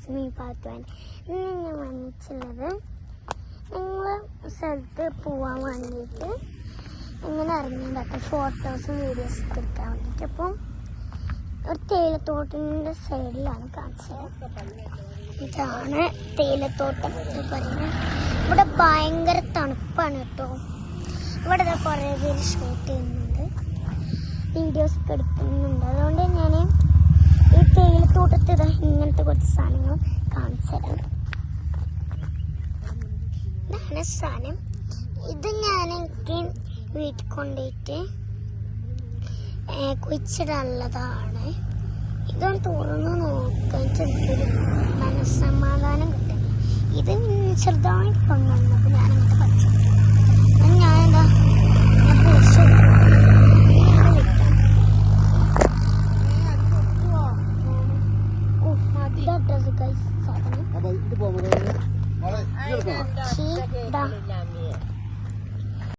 It's me പാത്തുവാൻ. ഇന്ന് ഞാൻ വന്നിട്ടുള്ളത് ഞങ്ങൾ സ്ഥലത്ത് പോകാൻ വേണ്ടിയിട്ട് ഇങ്ങനെ ഇറങ്ങിയതാട്ടോ, ഫോട്ടോസും വീഡിയോസൊക്കെ എടുക്കാൻ വേണ്ടിയിട്ട്. അപ്പം ഒരു തേയിലത്തോട്ടത്തിൻ്റെ സൈഡിലാണ് കാണിച്ചത്. ഇതാണ് തേയിലത്തോട്ടം എന്ന് പറയുന്നത്. ഇവിടെ ഭയങ്കര തണുപ്പാണ് കേട്ടോ. ഇവിടെ കുറേ പേര് ഷൂട്ട് ചെയ്യുന്നുണ്ട്, വീഡിയോസൊക്കെ എടുക്കുന്നുണ്ട്. അതുകൊണ്ട് ഞാൻ ഈ തേയിലത്തോട്ടത്തിൽ ഇങ്ങനത്തെ കുറച്ച് സാധനങ്ങൾ കാണിച്ചു തരാം. ഇതാണ് സാധനം. ഇത് ഞാൻ എനിക്ക് വീട്ടിൽ കൊണ്ടുപോയിട്ട് കുഴിച്ചിടാനുള്ളതാണ്. ഇതൊന്ന് തുറന്ന് നോക്കിയിട്ട് എനിക്കൊരു മനസ്സമാധാനം കിട്ടും. ഇത് ചെറുതായിട്ട് കൊണ്ടുവന്നപ്പോൾ ഞാൻ അങ്ങനത്തെ പഠിച്ചു. ഞാനെന്താ സാധനം